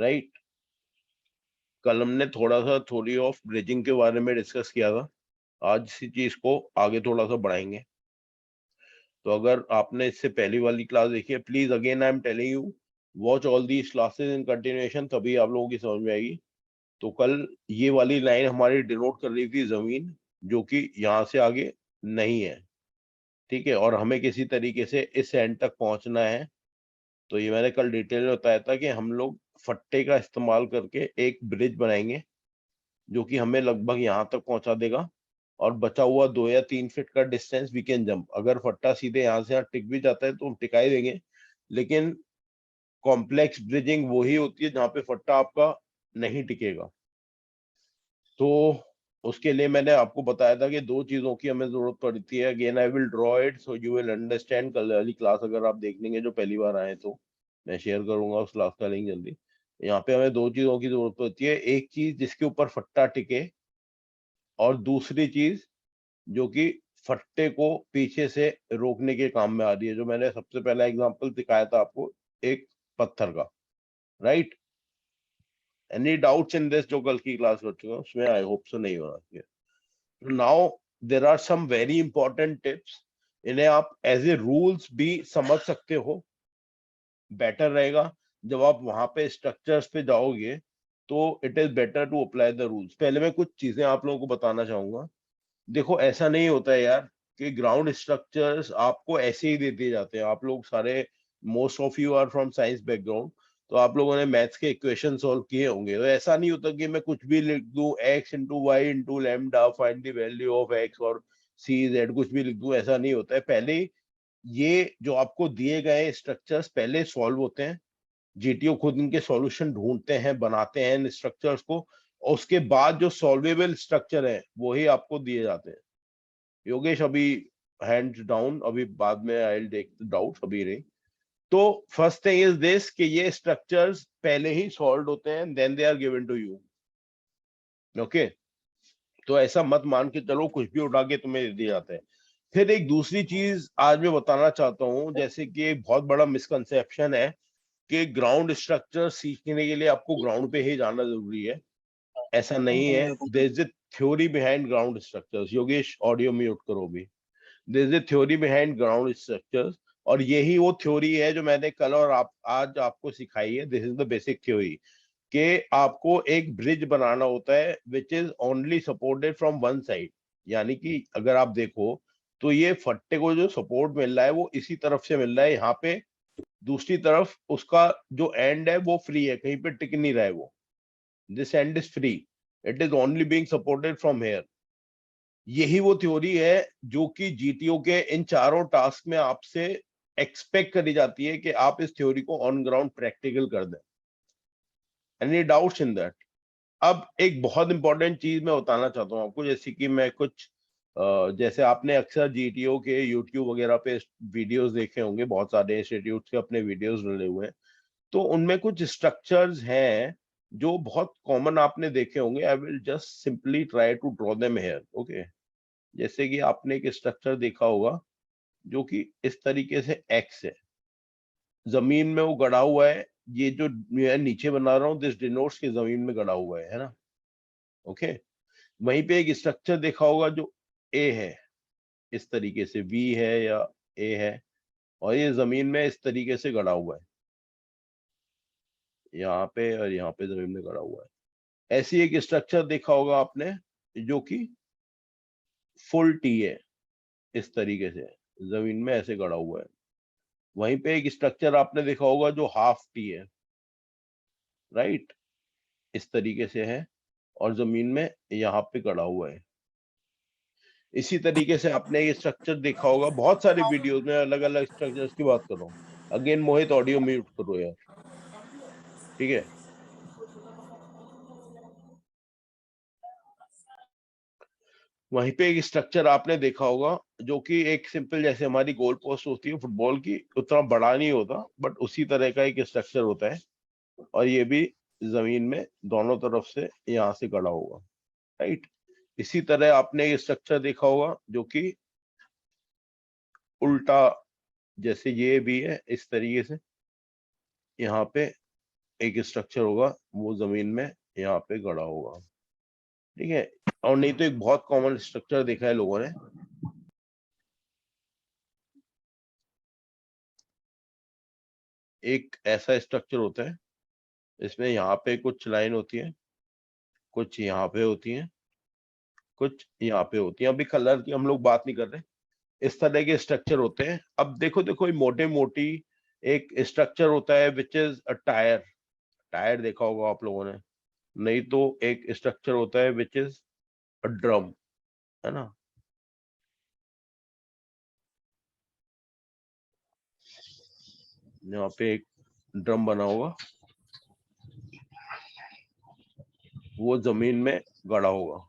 Right. कल हमने थोड़ा सा थ्योरी ऑफ ब्रिजिंग के बारे में डिस्कस किया था, आज इसी चीज को आगे थोड़ा सा बढ़ाएंगे। तो अगर आपने इससे पहली वाली क्लास देखी है, please again I am telling you, watch all these classes in continuation, तभी आप लोगों की समझ में आएगी। तो कल ये वाली लाइन हमारी डिनोट कर रही थी जमीन, जो कि यहाँ से आगे नहीं है, ठीक है, और हमें किसी तरीके से इस एंड तक पहुंचना है। तो ये मैंने कल डिटेल में बताया था कि हम लोग फट्टे का इस्तेमाल करके एक ब्रिज बनाएंगे जो कि हमें लगभग यहाँ तक पहुंचा देगा, और बचा हुआ 2 या 3 फीट का डिस्टेंस वी कैन जंप। अगर फट्टा सीधे यहाँ से यहाँ टिक भी जाता है तो हम टिका ही देंगे, लेकिन कॉम्प्लेक्स ब्रिजिंग वही होती है जहाँ पे फट्टा आपका नहीं टिकेगा। तो उसके लिए मैंने आपको बताया था कि 2 चीजों की हमें जरूरत पड़ती है। Again I will draw it so you will understand. कल वाली क्लास अगर आप देख लेंगे जो पहली बार आए, तो मैं शेयर करूंगा उस क्लास का लिंक जल्दी। यहाँ पे हमें 2 चीजों की जरूरत पड़ती है, एक चीज जिसके ऊपर फट्टा टिके, और दूसरी चीज जो कि फट्टे को पीछे से रोकने के काम में आ रही है, जो मैंने सबसे पहला एग्जांपल दिखाया था आपको, एक पत्थर का। Right. Any doubts in this? जो कल की क्लास कर चुका हूँ उसमें आई होप सो नहीं होना चाहिए। Now there are some very important tips, इन्हें आप एज ए रूल्स भी समझ सकते हो। बेटर रहेगा जब आप वहां पे स्ट्रक्चर्स पे जाओगे तो it is better to apply the rules. पहले मैं कुछ चीजें आप लोगों को बताना चाहूंगा। देखो, ऐसा नहीं होता है यार कि ग्राउंड स्ट्रक्चर्स आपको ऐसे ही दे दिए जाते हैं। आप लोग सारे, most of you are from science background, तो आप लोगों ने मैथ्स के इक्वेशन सॉल्व किए होंगे। तो ऐसा नहीं होता कि मैं कुछ भी लिख दूं, x into y into lambda find the value of x और सी जेड, कुछ भी लिख दूं। ऐसा नहीं होता है। पहले ये जो आपको दिए गए स्ट्रक्चर्स पहले सॉल्व होते हैं, जीटीओ खुद इनके सॉल्यूशन ढूंढते हैं, बनाते हैं इन स्ट्रक्चर्स को, और उसके बाद जो सॉल्वेबल स्ट्रक्चर है वही आपको दिए जाते हैं। योगेश अभी हैंड्स डाउन, अभी बाद में I will take the doubts, अभी नहीं। तो फर्स्ट थिंग इज दिस कि ये स्ट्रक्चर्स पहले ही सॉल्व होते हैं, then they are given to you. Okay, तो ऐसा मत मान के चलो कुछ भी उठा के तुम्हें दे दिए जाते हैं। फिर एक दूसरी चीज आज मैं बताना चाहता हूं, जैसे कि एक बहुत बड़ा मिसकंसेप्शन है कि ग्राउंड स्ट्रक्चर सीखने के लिए आपको ग्राउंड पे ही जाना जरूरी है। ऐसा नहीं है। There is a theory behind ground structures. Yogesh audio mute करो भी। There is a theory behind ground structures, और यही वो थ्योरी है जो मैंने कल और आज आपको सिखाई है। This is the basic theory कि आपको एक ब्रिज बनाना होता है which is only supported from one side. यानी कि अगर आप देखो तो ये फट्टे को जो सपोर्ट मिल रहा है वो इसी तरफ से मिल रहा है, यहाँ पे दूसरी तरफ उसका जो एंड है वो फ्री है, कहीं पे टिक नहीं रहा है वो। This and is free, it is only being supported from here. यही वो थ्योरी है जो कि जीटीओ के इन चारों टास्क में आपसे एक्सपेक्ट करी जाती है कि आप इस थ्योरी को ऑन ग्राउंड प्रैक्टिकल कर दें। Any doubts in that? अब एक बहुत इंपॉर्टेंट चीज मैं बताना चाहता हूँ आपको, जैसे कि मैं कुछ जैसे आपने अक्सर जीटीओ के यूट्यूब वगैरह पे वीडियोस देखे होंगे, बहुत सारे इंस्टीट्यूट के अपने वीडियोस डले हुए हैं। तो उनमें कुछ स्ट्रक्चर्स हैं जो बहुत कॉमन आपने देखे होंगे। I will just simply try to draw them here. Okay, जैसे कि आपने एक स्ट्रक्चर देखा होगा जो कि इस तरीके से एक्स है, जमीन में वो गड़ा हुआ है। ये जो मैं नीचे बना रहा हूँ दिस डिनोट्स की जमीन में गड़ा हुआ है ना। ओके, वहीं पे एक स्ट्रक्चर देखा होगा जो ए है, इस तरीके से वी है या ए है, और ये जमीन में इस तरीके से गड़ा हुआ है, यहाँ पे और यहाँ पे जमीन में गड़ा हुआ है। ऐसी एक स्ट्रक्चर देखा होगा आपने जो कि फुल टी है, इस तरीके से जमीन में ऐसे गड़ा हुआ है। वहीं पे एक स्ट्रक्चर आपने देखा होगा जो हाफ टी है, राइट, इस तरीके से है और जमीन में यहाँ पे गड़ा हुआ है। इसी तरीके से आपने ये स्ट्रक्चर देखा होगा, बहुत सारे वीडियोस में अलग अलग स्ट्रक्चर्स की बात कर रहा हूँ। अगेन मोहित ऑडियो म्यूट करो यार, ठीक है। वहीं पे एक स्ट्रक्चर आपने देखा होगा जो कि एक सिंपल, जैसे हमारी गोल पोस्ट होती है फुटबॉल की, उतना बड़ा नहीं होता, बट उसी तरह का एक स्ट्रक्चर होता है, और ये भी जमीन में दोनों तरफ से यहाँ से गड़ा होगा, राइट। इसी तरह आपने ये स्ट्रक्चर देखा होगा जो कि उल्टा, जैसे ये भी है इस तरीके से यहाँ पे एक स्ट्रक्चर होगा, वो जमीन में यहाँ पे गड़ा होगा, ठीक है। और नहीं तो एक बहुत कॉमन स्ट्रक्चर देखा है लोगों ने, एक ऐसा स्ट्रक्चर होता है, इसमें यहाँ पे कुछ लाइन होती है, कुछ यहाँ पे होती है, कुछ यहाँ पे होती है। अभी कलर की हम लोग बात नहीं कर रहे, इस तरह के स्ट्रक्चर होते हैं। अब देखो देखो ये मोटे मोटी एक स्ट्रक्चर होता है which is a tyre, tyre देखा होगा आप लोगों ने। नहीं तो एक स्ट्रक्चर होता है विच इज अ ड्रम, है ना। यहाँ पे एक ड्रम बना होगा, वो जमीन में गड़ा होगा।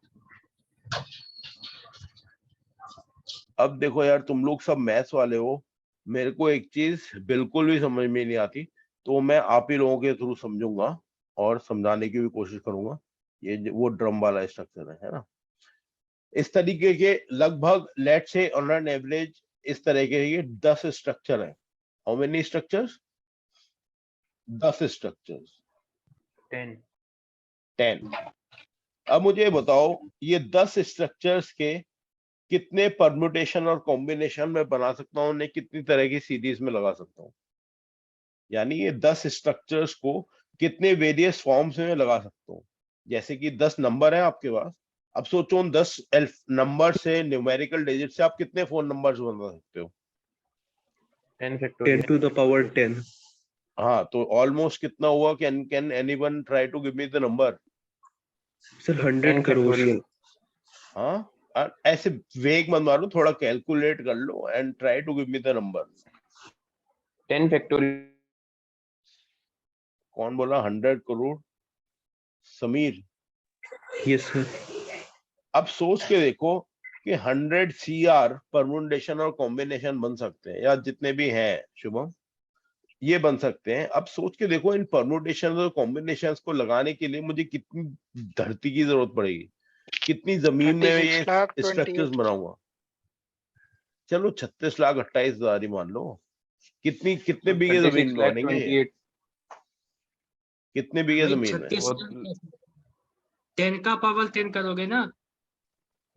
अब देखो यार, तुम लोग सब मैथ्स वाले हो, मेरे को एक चीज बिल्कुल भी समझ में नहीं आती, तो मैं आप ही लोगों के थ्रू समझूंगा और समझाने की भी कोशिश करूंगा। ये वो ड्रम वाला स्ट्रक्चर है ना। इस तरीके के लगभग लेट से ऑन एन एवरेज इस तरह के ये 10 स्ट्रक्चर है। How many structures? 10 स्ट्रक्चर्स। 10। अब मुझे बताओ, ये 10 स्ट्रक्चर्स के कितने परम्यूटेशन और कॉम्बिनेशन में बना सकता हूँ, उन्हें कितनी तरह की सीरीज में लगा सकता हूँ। यानी ये 10 स्ट्रक्चर्स को कितने वेरियस फॉर्म्स में लगा सकता हूँ। जैसे कि 10 नंबर है आपके पास, अब सोचो उन 10 नंबर से, न्यूमेरिकल डिजिट से आप कितने फोन नंबर्स बना सकते हो? 10 to the power 10। हाँ, तो ऑलमोस्ट कितना हुआ? Can anyone try to give me the number? Sir 100 crore. हाँ, ऐसे वेग मत मारो, थोड़ा कैलकुलेट कर लो and try to give me the number. 10 factorial. कौन बोला 100 करोड़? समीर। Yes sir. अब सोच के देखो कि 100 CR परम्यूटेशन और कॉम्बिनेशन बन सकते हैं, या जितने भी हैं शुभम, ये बन सकते हैं। अब सोच के देखो, इन परम्यूटेशन और कॉम्बिनेशन को लगाने के लिए मुझे कितनी धरती की जरूरत पड़ेगी, कितनी जमीन में ये स्ट्रक्चर्स बनाऊंगा। चलो 36 लाख 28 हजार ही मान लो। कितने बीघे जमीन में बनेंगे? कितने बीघे जमीन में? 10 का पावर 10 करोगे ना?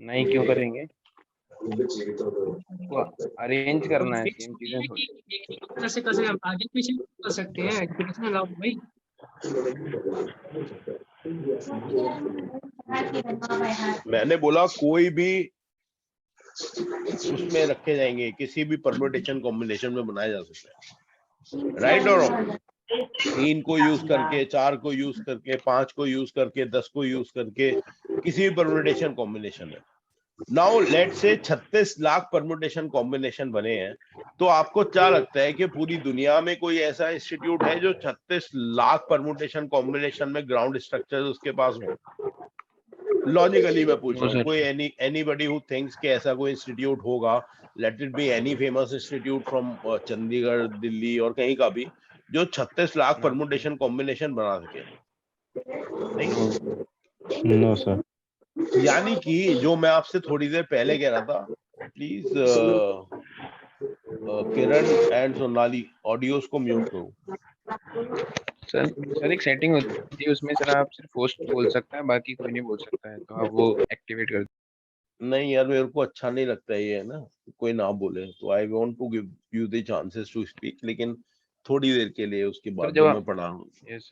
नहीं, क्यों करेंगे? वो अरेंज करना है, सेम चीजें कैसे कैसे हम आगे पीछे कर सकते हैं, कितना लाभ भाई। मैंने बोला कोई भी उसमें रखे जाएंगे, किसी भी परम्यूटेशन कॉम्बिनेशन में बनाया जा सकता है, राइट और रॉन्ग? 3 को यूज करके, 4 को यूज करके, 5 को यूज करके, 10 को यूज करके, किसी भी परम्यूटेशन कॉम्बिनेशन है। नाउ लेट से 36 लाख परम्यूटेशन कॉम्बिनेशन बने हैं, तो आपको क्या लगता है कि पूरी दुनिया में कोई ऐसा इंस्टीट्यूट है जो 36 लाख परम्यूटेशन कॉम्बिनेशन में ग्राउंड स्ट्रक्चर उसके पास हो? लॉजिकली मैं पूछ रहा हूँ, कोई एनीबडी हु थिंक्स कि ऐसा कोई इंस्टीट्यूट होगा, let it be any famous institute from Chandigarh, Delhi और कहीं का भी, जो 36 लाख परम्यूटेशन कॉम्बिनेशन बना सके? नहीं, नो सर। यानी कि जो मैं आपसे थोड़ी देर पहले कह रहा था, please Kiran and Sonali audios को म्यूट करो। सर एक सेटिंग होती है उसमें, सर आप सिर्फ होस्ट बोल सकता है, बाकी कोई नहीं बोल सकता है, तो आप वो एक्टिवेट कर। नहीं यार, मेरे को अच्छा नहीं लगता ये, है ना, कोई ना बोले तो। I want to give you the chances to speak, लेकिन थोड़ी देर के लिए, उसके सर बाद जब जो आप मैं पढ़ा हूँ। यस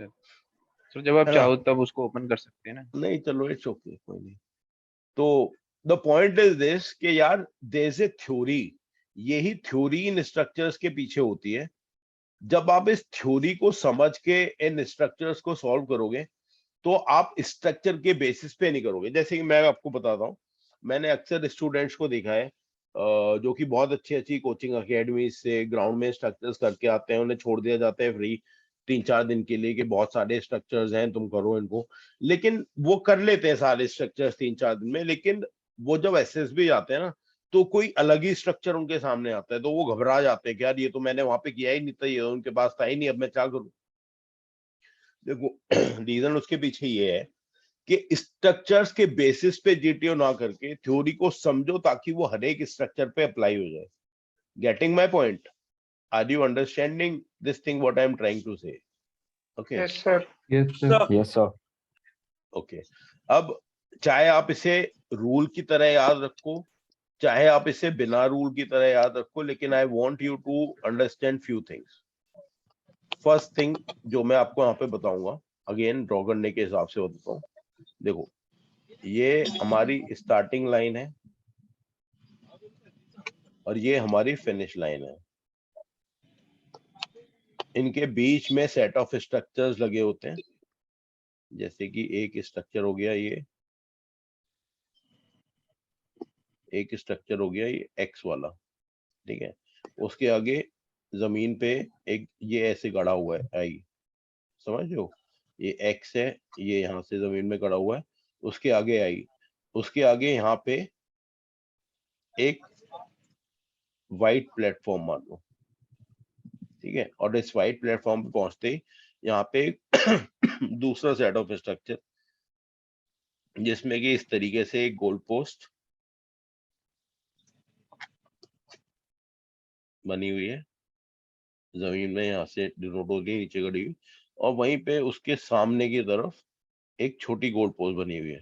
सर जब आप है ना? चाहो तब उसको ओपन कर सकते हैं ना। नहीं चलो, इट्स ओके, कोई नहीं। तो द पॉइंट इज दिस कि यार, देयर इज ए थ्योरी, यही थ्योरी इन स्ट्रक्चर्स के पीछे होती है। जब आप इस थ्योरी को समझ के इन स्ट्रक्चर्स को सॉल्व करोगे, तो आप स्ट्रक्चर के बेसिस पे नहीं करोगे। जैसे कि मैं आपको बताता हूँ, मैंने अक्सर स्टूडेंट्स को देखा है जो कि बहुत अच्छी अच्छी कोचिंग अकेडमी से ग्राउंड में स्ट्रक्चर्स करके आते हैं, उन्हें छोड़ दिया जाता है फ्री 3-4 दिन के लिए कि बहुत सारे स्ट्रक्चर्स हैं, तुम करो इनको। लेकिन वो कर लेते हैं सारे स्ट्रक्चर्स 3-4 दिन में, लेकिन वो जब एसएसबी जाते हैं ना, तो कोई अलग ही स्ट्रक्चर उनके सामने आता है, तो वो घबरा जाते हैं कि यार ये तो मैंने वहां पे किया ही नहीं था, ये उनके पास था ही नहीं, अब मैं क्या करूं। देखो रीजन उसके पीछे ये है कि स्ट्रक्चर्स के बेसिस पे जीटीओ ना करके थ्योरी को समझो, ताकि वो हर एक स्ट्रक्चर पे अप्लाई हो जाए। Getting my point? Are you understanding this thing what I am trying to say? Okay Yes, sir. Yes, sir. Okay. अब चाहे आप इसे रूल की तरह याद रखो, चाहे आप इसे बिना रूल की तरह याद रखो, लेकिन I want you to understand few things. First thing जो मैं आपको यहाँ पे बताऊंगा, अगेन ड्रॉ करने के हिसाब से बताता हूँ। देखो, ये हमारी स्टार्टिंग लाइन है और ये हमारी फिनिश लाइन है। इनके बीच में सेट ऑफ स्ट्रक्चर्स लगे होते हैं, जैसे कि एक स्ट्रक्चर हो गया ये, एक स्ट्रक्चर हो गया ये एक्स वाला, ठीक है। उसके आगे जमीन पे एक ये ऐसे गड़ा हुआ है आई, समझ रहे हो, ये एक्स है, ये यहाँ से जमीन में गड़ा हुआ है। उसके आगे आई, उसके आगे यहाँ पे एक वाइट प्लेटफॉर्म मान लो, ठीक है। और इस वाइट प्लेटफॉर्म पे पहुंचते ही यहाँ पे दूसरा सेट ऑफ स्ट्रक्चर, जिसमें कि इस तरीके से एक गोल पोस्ट बनी हुई है, जमीन में यहाँ से डिनोट हो गई, नीचे गड़ी हुई, और वहीं पे उसके सामने की तरफ एक छोटी गोल पोस्ट बनी हुई है।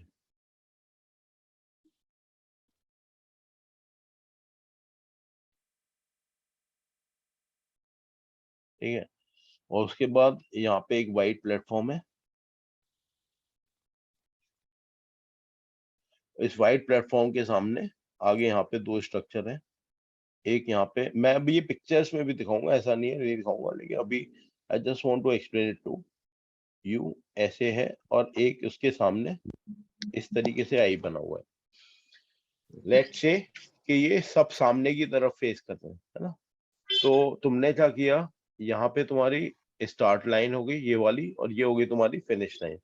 ठीक है। और उसके बाद यहाँ पे एक वाइट प्लेटफॉर्म है। इस वाइट प्लेटफॉर्म के सामने आगे यहाँ पे दो स्ट्रक्चर हैं। एक यहाँ पे, मैं अभी ये पिक्चर्स में भी दिखाऊंगा, ऐसा नहीं है नहीं दिखाऊंगा, लेकिन अभी I just want to explain it to you. ऐसे है, और एक उसके सामने इस तरीके से आई बना हुआ है। लेट्स से कि ये सब सामने की तरफ फेस कर रहे हैं, है ना। तो तुमने क्या किया, यहाँ पे तुम्हारी स्टार्ट लाइन हो गई ये वाली, और ये हो गई तुम्हारी फिनिश लाइन।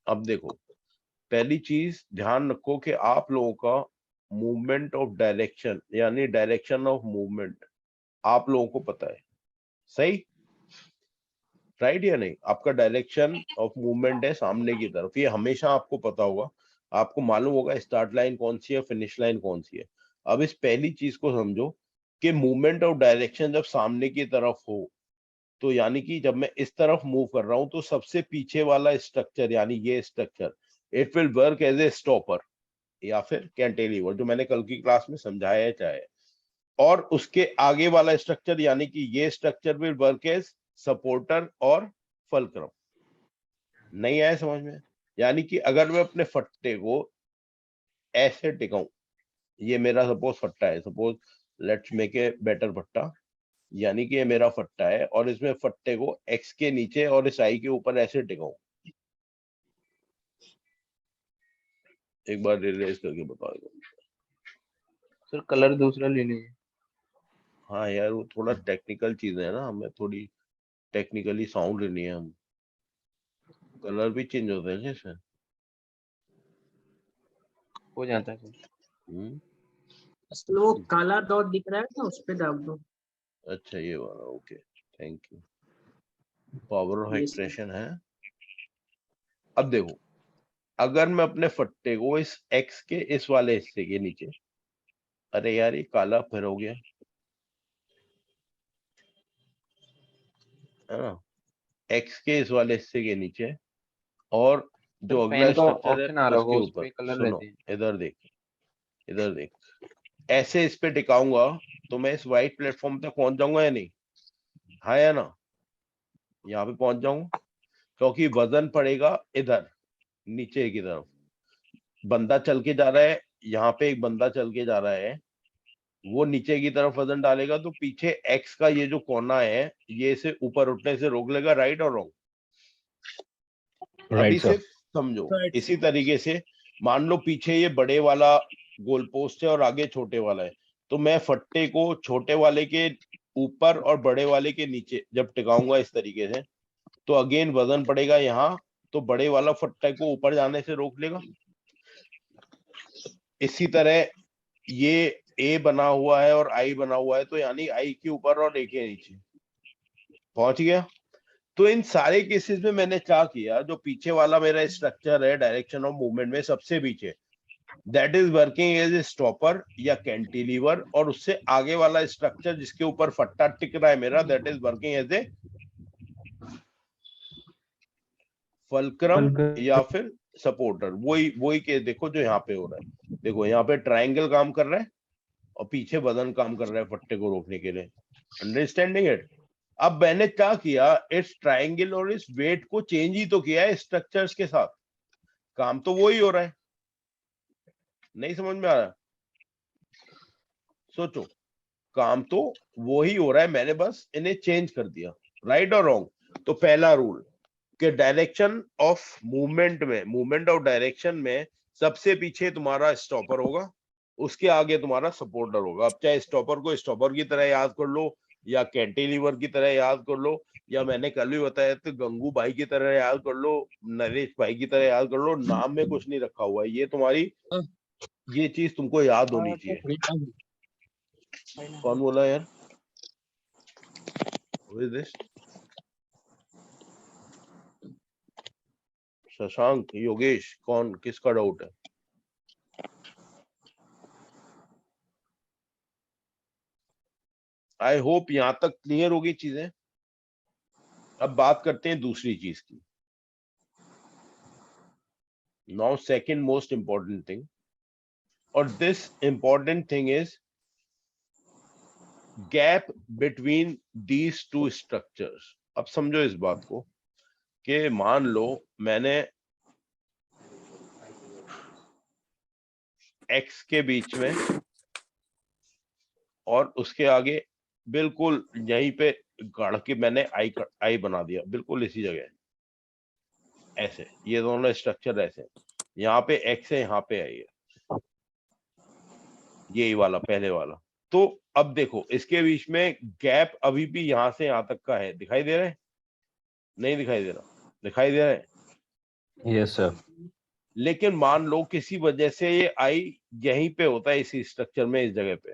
अब देखो, पहली चीज ध्यान रखो कि आप लोगों का मूवमेंट ऑफ डायरेक्शन, यानी डायरेक्शन ऑफ मूवमेंट आप लोगों को पता है, सही, राइट या नहीं। आपका डायरेक्शन ऑफ मूवमेंट है सामने की तरफ, ये हमेशा आपको पता होगा, आपको मालूम होगा स्टार्ट लाइन कौन सी है, फिनिश लाइन कौन सी है। अब इस पहली चीज को समझो कि मूवमेंट ऑफ डायरेक्शन जब सामने की तरफ हो, तो यानी कि जब मैं इस तरफ मूव कर रहा हूं, तो सबसे पीछे वाला स्ट्रक्चर यानी ये structure, it will work as a stopper या फिर कैंटिलीवर, जो मैंने कल की क्लास में समझाया है चाहे। और उसके आगे वाला स्ट्रक्चर यानी कि ये structure will work as supporter और फलक्रम। नहीं आया समझ में? यानी कि अगर मैं अपने फट्टे को ऐसे टिकाऊं, ये मेरा सपोज फट्टा है, suppose let's make a better फट्टा, यानी कि ये मेरा फट्टा है, और इसमें फट्टे को एक्स के नीचे और इस आई के ऊपर ऐसे टिकाऊं। एक बार रियलाइज करके बताओ सर कलर दूसरा ले लीजिए। हाँ यार, वो थोड़ा टेक्निकल चीज है ना, हमें थोड़ी टेक्निकली साउंड लेनी है। हम कलर भी चेंज होता है जैसे हो जाता है सर। असल वो काला डॉट दिख रहा है ना, उस पे दाब दो। अच्छा ये वाला, okay, thank you. Power of Yes, expression है। अब देखो, अगर मैं अपने फट्टे को इस एक्स के इस वाले हिस्से के नीचे, अरे यार ये काला फिर हो गया, है ना, एक्स के इस वाले हिस्से के नीचे, और जो सर अगला पेन का स्ट्रक्चर है ऑप्शन आ रहा उसके होगा, उस ऊपर, पे कलर सुनो रहते हैं। इधर देख, इधर देख, ऐसे इस पे टिकाऊंगा तो मैं इस वाइट प्लेटफॉर्म तक पहुंच जाऊंगा या नहीं, हाँ या ना, यहाँ पे पहुंच जाऊंगा, क्योंकि वजन पड़ेगा इधर नीचे की तरफ। बंदा चल के जा रहा है, यहाँ पे एक बंदा चल के जा रहा है, वो नीचे की तरफ वजन डालेगा, तो पीछे एक्स का ये जो कोना है, ये इसे ऊपर उठने से रोक लेगा, राइट और रॉन्ग। अभी Right, sir. सिर्फ समझो, Right. इसी तरीके से मान लो पीछे ये बड़े वाला गोल पोस्ट है और आगे छोटे वाला है, तो मैं फट्टे को छोटे वाले के ऊपर और बड़े वाले के नीचे जब टिकाऊंगा इस तरीके से, तो अगेन वजन पड़ेगा यहाँ, तो बड़े वाला फट्टे को ऊपर जाने से रोक लेगा। इसी तरह ये ए बना हुआ है और आई बना हुआ है, तो यानी आई के ऊपर और ए के नीचे पहुंच गया। तो इन सारे केसेस में मैंने क्या किया, जो पीछे वाला मेरा स्ट्रक्चर है डायरेक्शन ऑफ मूवमेंट में सबसे पीछे, that is working as a stopper या कैंटिलीवर, और उससे आगे वाला स्ट्रक्चर जिसके ऊपर फट्टा टिक रहा है मेरा, that is working as a fulcrum या फिर सपोर्टर। वही वही के देखो जो यहाँ पे हो रहा है, देखो यहाँ पे ट्रायंगल काम कर रहा है और पीछे बदन काम कर रहा है फट्टे को रोकने के लिए। Understanding it? अब मैंने क्या किया, इस ट्रायंगल और इस वेट को चेंज ही तो किया है स्ट्रक्चर्स के साथ, काम तो वही हो रहा है। नहीं समझ में आ रहा? सोचो, काम तो वही हो रहा है, मैंने बस इन्हें चेंज कर दिया। राइट और रॉन्ग? तो पहला रूल कि डायरेक्शन ऑफ मूवमेंट में, मूवमेंट ऑफ डायरेक्शन में सबसे पीछे तुम्हारा स्टॉपर होगा, उसके आगे तुम्हारा सपोर्टर होगा। अब चाहे स्टॉपर को स्टॉपर की तरह याद कर लो, या कैंटिलीवर की तरह याद कर लो, या मैंने कल भी बताया तो गंगू भाई की तरह याद कर लो, नरेश भाई की तरह याद कर लो। नाम में कुछ नहीं रखा हुआ है, ये तुम्हारी, ये चीज तुमको याद होनी चाहिए। कौन बोला यार? Who is this? Shashank, Yogesh, कौन, किसका डाउट है? आई होप यहां तक क्लियर होगी चीजें। अब बात करते हैं दूसरी चीज की। Now second most important thing, और this important thing is gap between these two structures. अब समझो इस बात को कि मान लो मैंने एक्स के बीच में और उसके आगे बिल्कुल यहीं पे गाड़ के मैंने आई बना दिया, बिल्कुल इसी जगह ऐसे, ये दोनों स्ट्रक्चर ऐसे, यहाँ पे एक्स है, यहाँ पे आई है, यही वाला पहले वाला। तो अब देखो इसके बीच में गैप अभी भी यहां से यहां तक का है, दिखाई दे रहा है? नहीं दिखाई दे रहा? दिखाई दे रहा है? Yes sir. लेकिन मान लो किसी वजह से ये आई यहीं पे होता है, इसी स्ट्रक्चर में, इस जगह पे,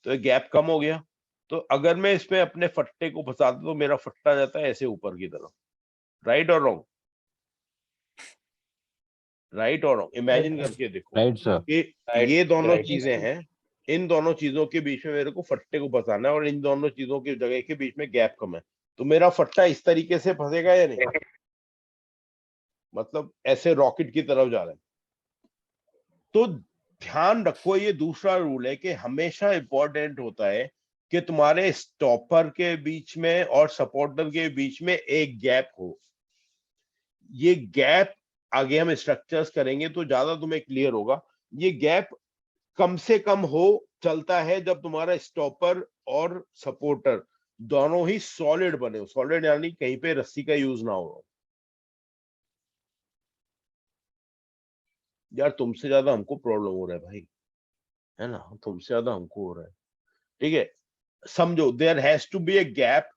तो ये गैप कम हो गया। तो अगर मैं इसमें अपने फट्टे को फंसा दूं तो मेरा फट्टा जाता है ऐसे ऊपर की तरफ। राइट और रॉन्ग? राइट और रॉन्ग? इमेजिन करके देखो राइट सर। कि ये दोनों चीजें हैं, इन दोनों चीजों के बीच में मेरे को फट्टे को फंसाना है, और इन दोनों चीजों की जगह के बीच में गैप कम है, तो मेरा फट्टा इस तरीके से फंसेगा या नहीं? मतलब ऐसे रॉकेट की तरफ जा रहा है। तो ध्यान रखो, ये दूसरा रूल है कि हमेशा इंपॉर्टेंट होता है कि तुम्हारे स्टॉपर के बीच में और सपोर्टर के बीच में एक गैप हो। ये गैप आगे हम स्ट्रक्चर्स करेंगे तो ज्यादा तुम्हें क्लियर होगा। ये गैप कम से कम हो चलता है जब तुम्हारा स्टॉपर और सपोर्टर दोनों ही सॉलिड बने हो। सॉलिड यानी कहीं पे रस्सी का यूज ना हो। यार तुमसे ज्यादा हमको प्रॉब्लम हो रहा है भाई, है ना? तुमसे ज्यादा हमको हो रहा है। ठीक है, समझो, there has to be a gap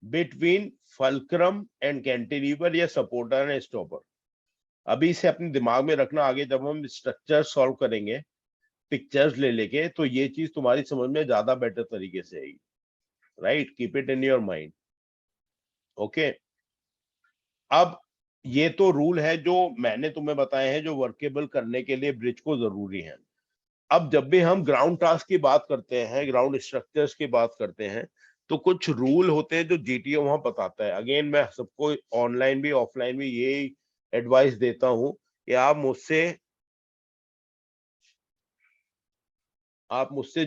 between fulcrum and cantilever or supporter and stopper. अभी से अपने दिमाग में रखना, आगे जब हम स्ट्रक्चर सॉल्व करेंगे पिक्चर्स ले लेके, तो ये चीज तुम्हारी समझ में ज्यादा बेटर तरीके से आएगी। Right? Keep it in your mind. Okay, अब ये तो रूल है जो मैंने तुम्हें बताए हैं, जो वर्केबल करने के लिए ब्रिज को जरूरी है। अब जब भी हम ग्राउंड टास्क की बात करते हैं, ग्राउंड स्ट्रक्चर्स की बात करते हैं, तो कुछ रूल होते हैं जो जीटीओ वहां बताता है। अगेन मैं सबको ऑनलाइन भी ऑफलाइन भी यही एडवाइस देता हूं कि आप मुझसे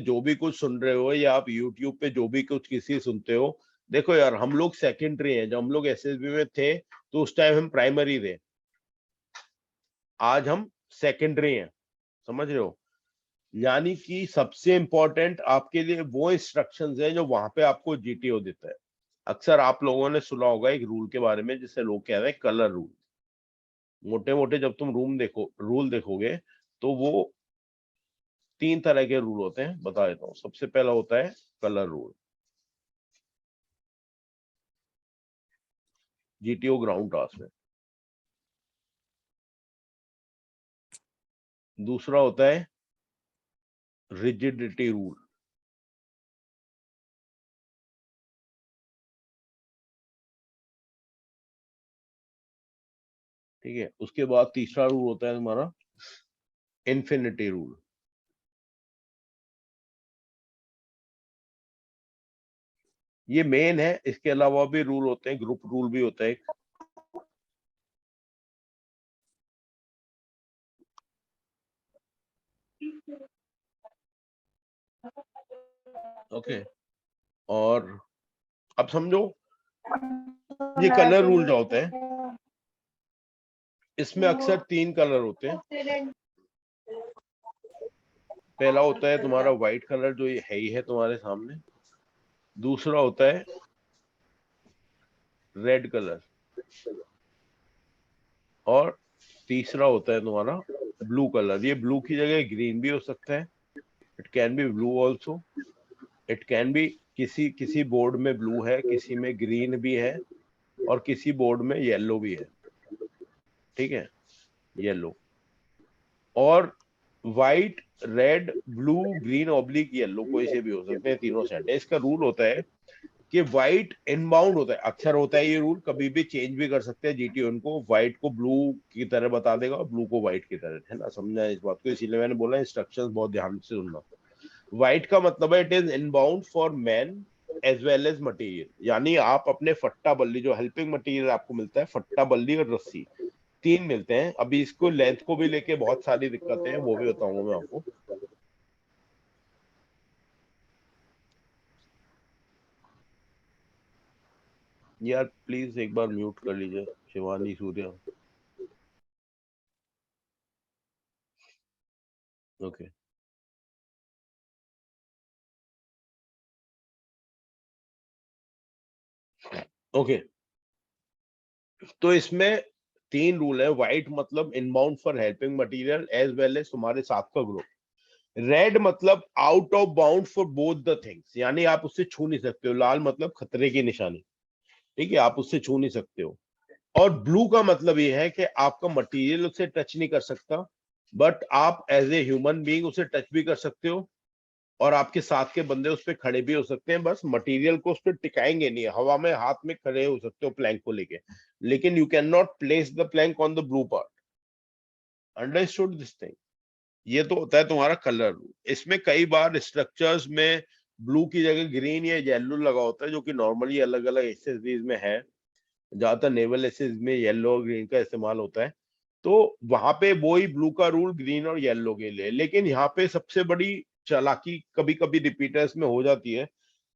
जो भी कुछ सुन रहे हो, या आप यूट्यूब पे जो भी कुछ किसी सुनते हो, देखो यार, हम लोग सेकेंडरी हैं। जब हम लोग एसएसबी में थे तो उस टाइम हम प्राइमरी थे, आज हम सेकेंडरी हैं। समझ रहे हो? यानी कि सबसे इंपॉर्टेंट आपके लिए वो इंस्ट्रक्शंस हैं जो वहां पे आपको जीटीओ देता है। अक्सर आप लोगों ने सुना होगा एक रूल के बारे में जिसे लोग कह रहे हैं कलर रूल। मोटे मोटे जब तुम रूल देखोगे तो वो 3 तरह के रूल होते हैं, बता देता हूँ। सबसे पहला होता है colour rule, GTO ground task में। दूसरा होता है रिजिडिटी रूल। ठीक है, उसके बाद तीसरा रूल होता है तुम्हारा इन्फिनिटी रूल। ये मेन है, इसके अलावा भी रूल होते हैं, ग्रुप रूल भी होता है एक। ओके, और अब समझो ये कलर रूल जो होते हैं, इसमें अक्सर 3 कलर होते हैं। पहला होता है तुम्हारा व्हाइट कलर, जो ये है ही है तुम्हारे सामने। दूसरा होता है रेड कलर, और तीसरा होता है तुम्हारा ब्लू कलर। ये ब्लू की जगह ग्रीन भी हो सकता है, it can be blue also, it can be किसी बोर्ड में ब्लू है, किसी में ग्रीन भी है, और किसी बोर्ड में येलो भी है। ठीक है, येलो और white, red, blue, green oblique yellow, कोई से भी हो सकते हैं, तीनों सेट है। इसका रूल होता है कि व्हाइट इनबाउंड होता है, अक्सर होता है ये रूल, कभी भी चेंज भी कर सकते हैं जीटीओ इनको, व्हाइट को ब्लू की तरह बता देगा और ब्लू को व्हाइट की तरह, है ना, समझना है इस बात को, इसीलिए मैंने बोला इंस्ट्रक्शंस बहुत ध्यान से सुनना। व्हाइट का मतलब है it is inbound for man as well as material, यानी आप अपने फट्टा बल्ली, जो हेल्पिंग मटेरियल आपको मिलता है, फट्टा बल्ली और रस्सी, 3 मिलते हैं। अभी इसको लेंथ को भी लेके बहुत सारी दिक्कतें हैं, वो भी बताऊंगा मैं आपको। यार प्लीज एक बार म्यूट कर लीजिए शिवानी सूर्या। ओके ओके, तो इसमें 3 रूल है। व्हाइट मतलब inbound for helping material as well as तुम्हारे साथ का ग्रुप। रेड मतलब out of bound for both the things, यानी आप उससे छू नहीं सकते हो। लाल मतलब खतरे की निशानी, ठीक है, आप उससे छू नहीं सकते हो। और ब्लू का मतलब ये है कि आपका मटेरियल उससे टच नहीं कर सकता, बट आप एज ए ह्यूमन बीइंग उसे टच भी कर सकते हो, और आपके साथ के बंदे उस पर खड़े भी हो सकते हैं, बस मटेरियल को उस पर टिकाएंगे नहीं, हवा में हाथ में खड़े हो सकते हो प्लैंक को लेके, लेकिन you can not place the plank on the blue part. Understood this thing? ये तो होता है तुम्हारा कलर रूल। इसमें कई बार स्ट्रक्चर्स में ब्लू की जगह ग्रीन या येलो लगा होता है, जो कि नॉर्मली अलग अलग एसएसडीज में है। ज्यादातर नेवल एसएस में येलो और ग्रीन का इस्तेमाल होता है, तो वहां पे वही ब्लू का रूल ग्रीन और येलो के लिए। लेकिन यहाँ पे सबसे बड़ी चालाकी कभी कभी रिपीटर्स में हो जाती है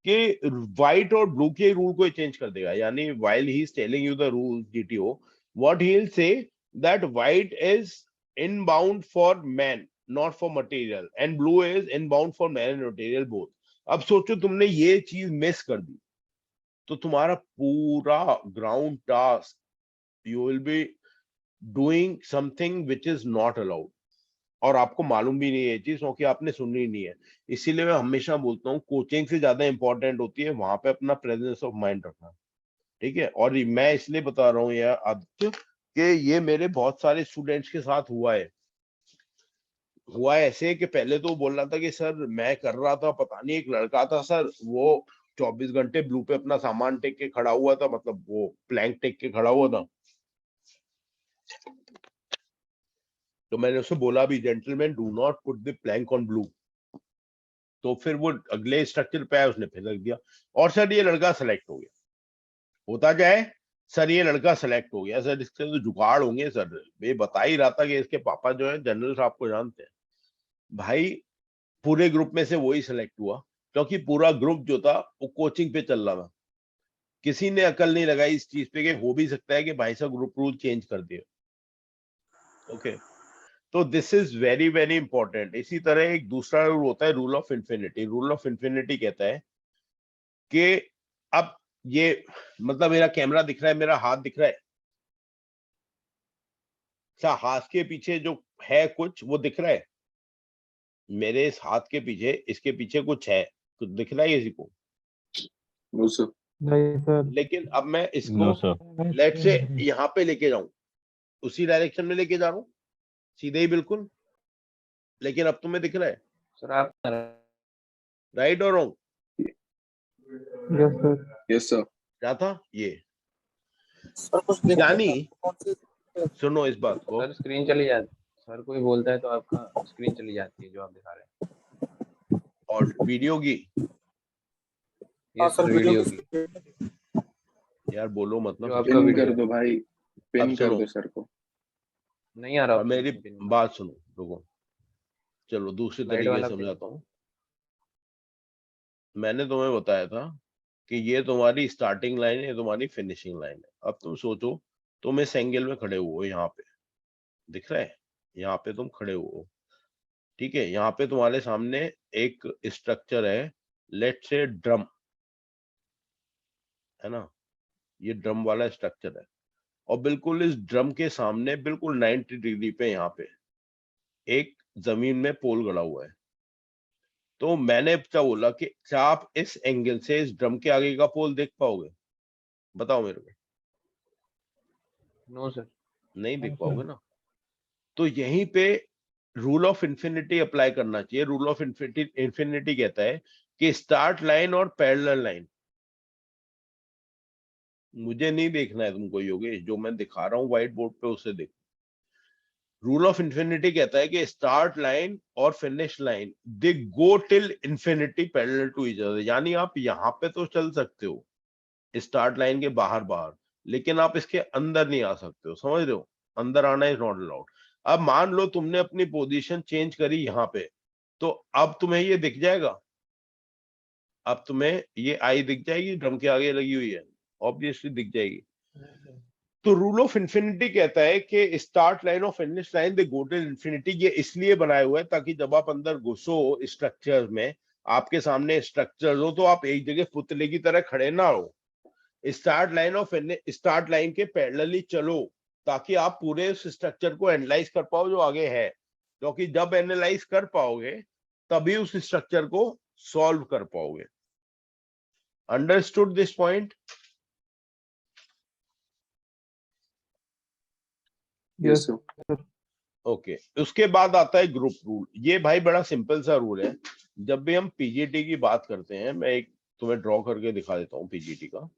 कि व्हाइट और ब्लू के रूल को चेंज कर देगा। यानी while he is telling you the rule GTO, what he will say that white is inbound for man not for material, and blue is inbound for man and material both. अब सोचो तुमने ये चीज miss कर दी, तो तुम्हारा पूरा ground task, you will be doing something which is not allowed, और आपको मालूम भी नहीं है ये चीज, क्योंकि आपने सुनी नहीं है। इसीलिए मैं हमेशा बोलता हूँ कोचिंग से ज्यादा इंपॉर्टेंट होती है वहां पे अपना प्रेजेंस ऑफ माइंड रखना। ठीक है, और मैं इसलिए बता रहा हूँ यार आदित्य कि ये मेरे बहुत सारे स्टूडेंट्स के साथ हुआ है ऐसे कि पहले तो बोल रहा था कि सर मैं कर रहा था, पता नहीं एक लड़का था सर, वो 24 घंटे ब्लू पे अपना सामान टेक के खड़ा हुआ था, मतलब वो प्लैंक टेक के खड़ा हुआ था। तो मैंने उसे बोला भी, gentleman do not put the plank on blue. तो फिर वो अगले स्ट्रक्चर पे आया, उसने फिर रख दिया, और सर ये लड़का सेलेक्ट हो गया। होता क्या है, सर ये लड़का सेलेक्ट हो गया, सर इसके तो जुगाड़ होंगे सर। ये बता ही रहा था कि इसके पापा जो है जनरल साहब को जानते हैं। भाई पूरे ग्रुप में से वही सिलेक्ट हुआ, क्योंकि पूरा ग्रुप जो था वो कोचिंग पे चल रहा था। किसी ने अकल नहीं लगाई इस चीज पे कि हो भी सकता है कि भाई साहब ग्रुप रूल चेंज कर दिए। ओके, तो this is very very important. इसी तरह एक दूसरा रूल होता है rule of infinity. Rule of infinity कहता है कि अब ये मतलब मेरा कैमरा दिख रहा है, मेरा हाथ दिख रहा है, अच्छा हाथ के पीछे जो है कुछ वो दिख रहा है, मेरे इस हाथ के पीछे, इसके पीछे कुछ है, कुछ दिख रहा है किसी को? No sir. नहीं सर। लेकिन अब मैं इसको नो सर। लेट से यहाँ पे लेके जाऊं, उसी डायरेक्शन में लेके जा रहा हूँ, सीधे ही बिल्कुल, लेकिन अब तुम्हें दिख रहा है, सर आप राइट और wrong? Yes sir. Yes sir. क्या था ये? यानी सुनो इस बात को, सर स्क्रीन चली जाती सर कोई बोलता है तो आपका स्क्रीन चली जाती है जो आप दिखा रहे हैं। और वीडियो की ये सर वीडियो की यार बोलो जो मतलब आपका पिन वीडियो कर दो भाई, पिन अब कर सुनो दो सर को। नहीं आ रहा और मेरी ऑप्शन बात सुनो, रुको, चलो दूसरे स्लाइड तरीके वाला से पिन। समझाता हूँ। मैंने तुम्हें बताया था कि ये तुम्हारी स्टार्टिंग लाइन है, ये तुम्हारी फिनिशिंग लाइन है। अब तुम सोचो, तुम इस एंगल में खड़े हो, यहाँ पे दिख रहा है, यहाँ पे तुम खड़े हो, ठीक है। यहाँ पे तुम्हारे सामने एक स्ट्रक्चर है, लेट से ड्रम, है ना, ये ड्रम वाला स्ट्रक्चर है। और बिल्कुल इस ड्रम के सामने बिल्कुल 90 डिग्री पे यहाँ पे एक जमीन में पोल गड़ा हुआ है। तो मैंने क्या बोला कि क्या आप इस एंगल से इस ड्रम के आगे का पोल देख पाओगे? बताओ मेरे को। No sir. नहीं देख पाओगे ना। तो यहीं पे रूल ऑफ इन्फिनिटी अप्लाई करना चाहिए। रूल ऑफ इन्फिनिटी कहता है कि स्टार्ट लाइन और पैरेलल लाइन, मुझे नहीं देखना है तुमको योगेश, जो मैं दिखा रहा हूं व्हाइट बोर्ड पे उसे देखो। रूल ऑफ इन्फिनिटी कहता है कि स्टार्ट लाइन और finish line they go till infinity parallel to each other. यानी आप यहाँ पे तो चल सकते हो स्टार्ट लाइन के बाहर बाहर, लेकिन आप इसके अंदर नहीं आ सकते हो, समझ रहे हो? अंदर आना इज नॉट अलाउड। अब मान लो तुमने अपनी पोजीशन चेंज करी यहाँ पे, तो अब तुम्हें ये दिख जाएगा, अब तुम्हें ये आई दिख जाएगी, ड्रम के आगे लगी हुई है, ऑब्वियसली दिख जाएगी। तो रूल ऑफ इन्फिनिटी कहता है कि स्टार्ट लाइन और finish line they go till infinity. ये इसलिए बनाया हुआ है ताकि जब आप अंदर घुसो स्ट्रक्चर में, आपके सामने स्ट्रक्चर हो, तो आप एक जगह पुतले की तरह खड़े ना हो। स्टार्ट लाइन और स्टार्ट लाइन के पैरेलली चलो, ताकि आप पूरे उस स्ट्रक्चर को एनालाइज कर पाओ जो आगे है। क्योंकि जब एनालाइज कर पाओगे तभी उस स्ट्रक्चर को सॉल्व कर पाओगे। Understood this point? Yes sir. Okay. उसके बाद आता है ग्रुप रूल। ये भाई बड़ा सिंपल सा रूल है। जब भी हम पीजीटी की बात करते हैं, मैं एक तुम्हें ड्रॉ करके दिखा देता हूं पीजीटी का।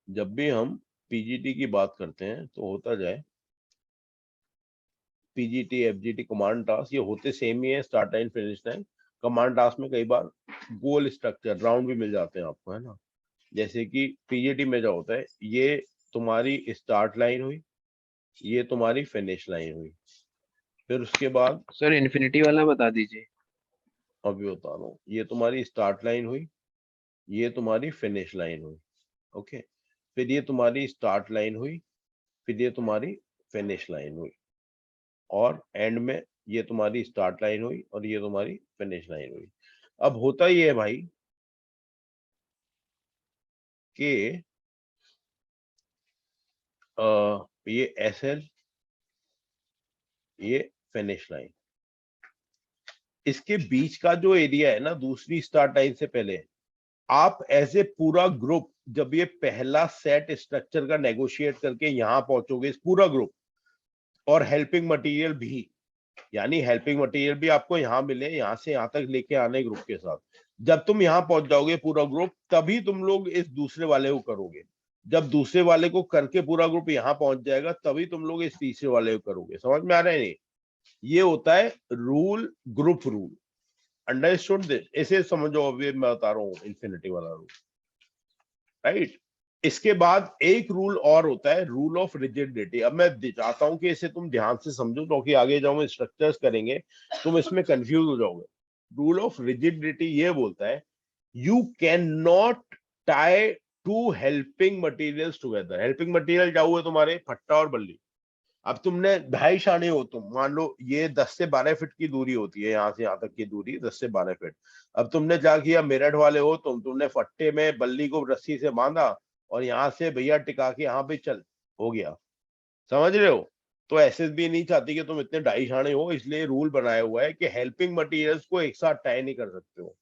जब भी हम पीजीटी की बात करते हैं तो होता जाए पीजीटी, एफजीटी, कमांड टास्क, ये होते सेम ही है, start line finish line. Command task में कई बार गोल स्ट्रक्चर राउंड भी मिल जाते हैं आपको, है ना। जैसे कि पीजीटी में क्या होता है, ये तुम्हारी स्टार्ट लाइन हुई, ये तुम्हारी फिनिश लाइन हुई, फिर उसके बाद सर इन्फिनिटी वाला बता दीजिए। अभी बता रहा हूँ, ये तुम्हारी स्टार्ट लाइन हुई, ये तुम्हारी फिनिश लाइन हुई, ओके। फिर ये तुम्हारी स्टार्ट लाइन हुई, फिर ये तुम्हारी फिनिश लाइन हुई, और एंड में ये तुम्हारी स्टार्ट लाइन हुई और ये तुम्हारी फिनिश लाइन हुई। अब होता ये है भाई कि ये एसएल, ये फिनिश लाइन, इसके बीच का जो एरिया है ना दूसरी स्टार्ट लाइन से पहले, आप एज ए पूरा ग्रुप जब ये पहला सेट स्ट्रक्चर का नेगोशिएट करके यहां पहुंचोगे, इस पूरा ग्रुप और हेल्पिंग मटेरियल भी, यानी हेल्पिंग मटेरियल भी आपको यहाँ मिले, यहाँ से यहाँ तक लेके आने ग्रुप के साथ, जब तुम यहाँ पहुंच जाओगे पूरा ग्रुप, तभी तुम लोग इस दूसरे वाले को करोगे। जब दूसरे वाले को करके पूरा ग्रुप यहाँ पहुंच जाएगा, तभी तुम लोग इस तीसरे वाले को करोगे। समझ में आ रहा है? नहीं, ये होता है rule, group rule. Understood this? ऐसे समझो, अभी मैं बता रहा हूँ इन्फिनिटी वाला रूल, राइट। इसके बाद एक रूल और होता है, रूल ऑफ रिजिडिटी। अब मैं चाहता हूं कि इसे तुम ध्यान से समझो, क्योंकि आगे जब हम स्ट्रक्चर्स करेंगे तुम इसमें कंफ्यूज हो जाओगे। रूल ऑफ रिजिडिटी ये बोलता है, you can not tie two helping materials together. Helping material क्या हुए तुम्हारे? फट्टा और बल्ली। अब तुमने ढाई शाने हो तुम, मान लो ये 10 से 12 फीट की दूरी होती है, यहाँ से यहाँ तक की दूरी 10 से 12 फीट। अब तुमने क्या किया, मेरठ वाले हो तुमने फट्टे में बल्ली को रस्सी से बांधा और यहाँ से भैया टिका के यहाँ पे चल, हो गया। समझ रहे हो? तो एसएसबी नहीं चाहती कि तुम इतने ढाई शाने हो, इसलिए रूल बनाया हुआ है कि हेल्पिंग मटेरियल्स को एक साथ टाई नहीं कर सकते हो।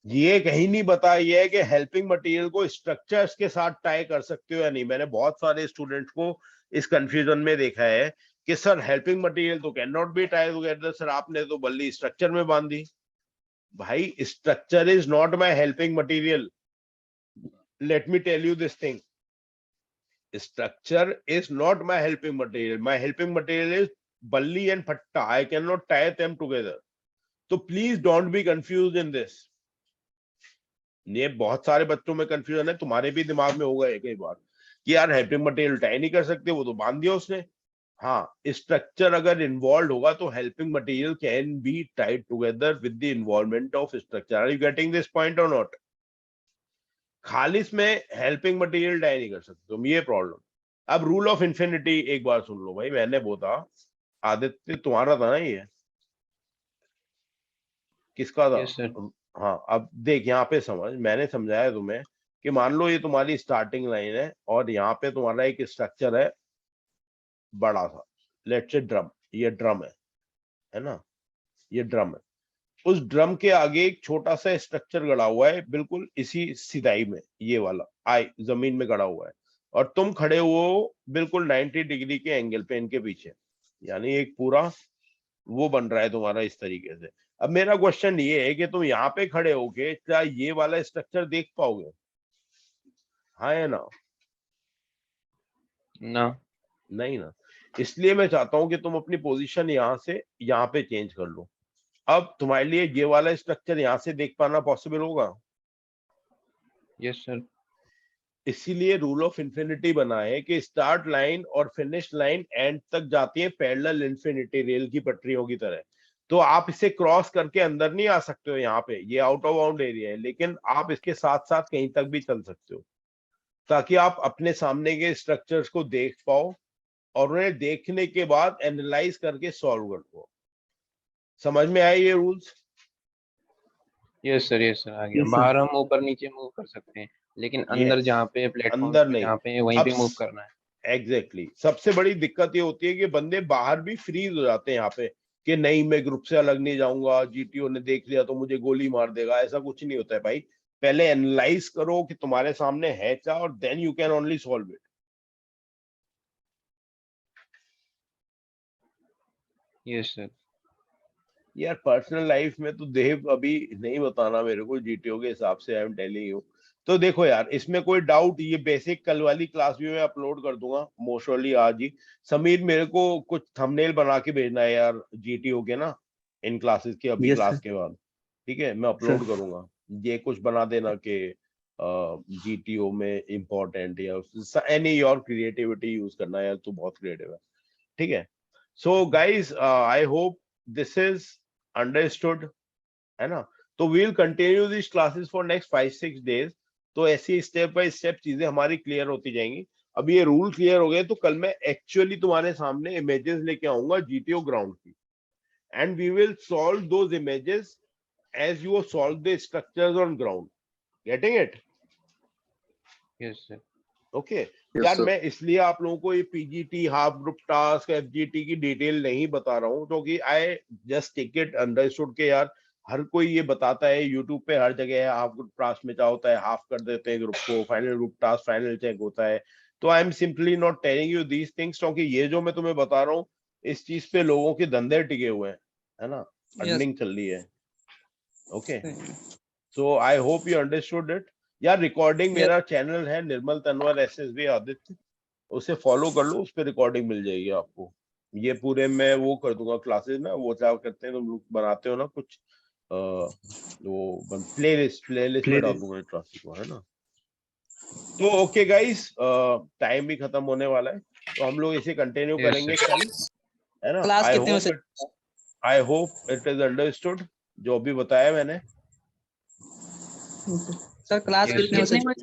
ये कहीं नहीं बताया गया है कि हेल्पिंग मटेरियल को स्ट्रक्चर्स के साथ टाई कर सकते हो या नहीं। मैंने बहुत सारे स्टूडेंट्स को इस कंफ्यूजन में देखा है कि सर हेल्पिंग मटेरियल तो can not be tie together, sir आपने तो बल्ली स्ट्रक्चर में बांध दी। भाई structure is not my helping material, let me tell you this thing. structure is not my helping material. My helping material is balli and patta. I cannot tie them together. So please don't be confused in this. ये बहुत सारे बच्चों में confusion है, तुम्हारे भी दिमाग में होगा कई बार कि यार हेल्पिंग मटेरियल टाई नहीं कर सकते, वो तो बांध दिया उसने। हाँ, स्ट्रक्चर अगर इन्वॉल्व होगा तो helping material can be tied together with the involvement of structure. Are you getting this point और नॉट? खालिस में हेल्पिंग मटेरियल टाई नहीं कर सकते तुम, ये प्रॉब्लम। अब रूल ऑफ इन्फिनिटी एक बार सुन लो भाई, मैंने बोला आदित्य तुम्हारा था ना ये, किसका था? Yes, sir. हाँ, अब देख यहाँ पे समझ, मैंने समझाया तुम्हें कि मान लो ये तुम्हारी स्टार्टिंग लाइन है और यहाँ पे तुम्हारा एक स्ट्रक्चर है बड़ा सा, लेट्स से ड्रम, ये ड्रम है ना, ये ड्रम है। उस ड्रम के आगे एक छोटा सा स्ट्रक्चर गड़ा हुआ है बिल्कुल इसी सिधाई में, ये वाला आई जमीन में गड़ा हुआ है, और तुम खड़े हो बिल्कुल 90 डिग्री के एंगल पे इनके पीछे, यानी एक पूरा वो बन रहा है तुम्हारा इस तरीके से। अब मेरा क्वेश्चन ये है कि तुम यहाँ पे खड़े होके क्या ये वाला स्ट्रक्चर देख पाओगे? हाँ या ना? ना। नहीं ना। इसलिए मैं चाहता हूं कि तुम अपनी पोजीशन यहाँ से यहाँ पे चेंज कर लो। अब तुम्हारे लिए ये वाला स्ट्रक्चर यहाँ से देख पाना पॉसिबल होगा? Yes sir. इसीलिए रूल ऑफ इन्फिनिटी बना है कि स्टार्ट लाइन और फिनिश लाइन एंड तक जाती है पैरेलल इन्फिनिटी, रेल की पटरियों की तरह। तो आप इसे क्रॉस करके अंदर नहीं आ सकते हो, यहाँ पे ये आउट ऑफ बाउंड एरिया है, लेकिन आप इसके साथ साथ कहीं तक भी चल सकते हो ताकि आप अपने सामने के स्ट्रक्चर्स को देख पाओ और उन्हें देखने के बाद एनालाइज करके सॉल्व कर पाओ। समझ में आए ये रूल्स? यस सर आ गया। Yes, sir. बाहर हम ऊपर नीचे मूव कर सकते हैं, लेकिन अंदर Yes. जहाँ पे प्लेटफॉर्म अंदर नहीं। जहाँ पे वहीं अब पे मूव करना है। एग्जैक्टली सबसे बड़ी दिक्कत ये होती है कि बंदे बाहर भी फ्रीज हो जाते हैं यहाँ पे कि नहीं मैं ग्रुप से अलग नहीं जाऊंगा, जीटीओ ने देख लिया तो मुझे गोली मार देगा। ऐसा कुछ नहीं होता है भाई, पहले एनालाइज करो कि तुम्हारे सामने है क्या और then you can only solve it. Yes sir. यार पर्सनल लाइफ में तो देव अभी नहीं बताना मेरे को, जीटीओ के हिसाब से आई एम टेलिंग यू। तो देखो यार, इसमें कोई डाउट, ये बेसिक कल वाली क्लास भी मैं अपलोड कर दूंगा मोस्टली आज ही। समीर मेरे को कुछ थंबनेल बना के भेजना है यार जीटीओ के ना, इन क्लासेस के अभी Yes, क्लास sir. के बाद, ठीक है? मैं अपलोड Sir. करूंगा, ये कुछ बना देना कि जीटीओ में इम्पोर्टेंट या एनी योर क्रिएटिविटी यूज करना है यार, तू बहुत क्रिएटिव है, ठीक है? So guys I hope this is understood, है ना? तो we will continue this classes for next 5-6 days. तो ऐसी स्टेप बाय स्टेप चीजें हमारी क्लियर होती जाएंगी। अब ये रूल क्लियर हो गए तो कल मैं एक्चुअली तुम्हारे सामने इमेजेस लेके आऊंगा जीटीओ ग्राउंड की, and we will solve those images as you solve the structures on ground. Getting it? Yes sir. Okay Yes, यार sir. मैं इसलिए आप लोगों को ये PGT, half group task, FGT की डिटेल नहीं बता रहा हूँ क्योंकि I just take it understood के यार हर कोई ये बताता है यूट्यूब पे हर जगह है, हाफ ग्रुप टास्क में क्या होता है, हाफ कर देते हैं ग्रुप को, final group task final check होता है। तो I am simply not telling you these things क्योंकि ये जो मैं तुम्हें बता रहा हूँ इस चीज पे लोगों के धंधे टिके हुए हैं, है ना, अर्निंग चल रही है। Okay so I hope you understood it यार। रिकॉर्डिंग मेरा चैनल है निर्मल तनवर एसएसबी आदित्य, उसे फॉलो कर लो, उस पर रिकॉर्डिंग मिल जाएगी आपको। ये पूरे मैं वो कर दूंगा क्लासेस ना, वो क्या करते हैं तुम लोग बनाते हो ना कुछ वो प्लेलिस्ट में डाल दूंगा क्लासेस को, है ना? तो ओके गाइस, टाइम भी खत्म होने वाला है तो हम लोग इसे कंटिन्यू Yes, करेंगे sir. कल, है ना? क्लास कितने बजे? I hope it is understood जो भी बताया मैंने। सर क्लास Yes, कितने sir. बजे?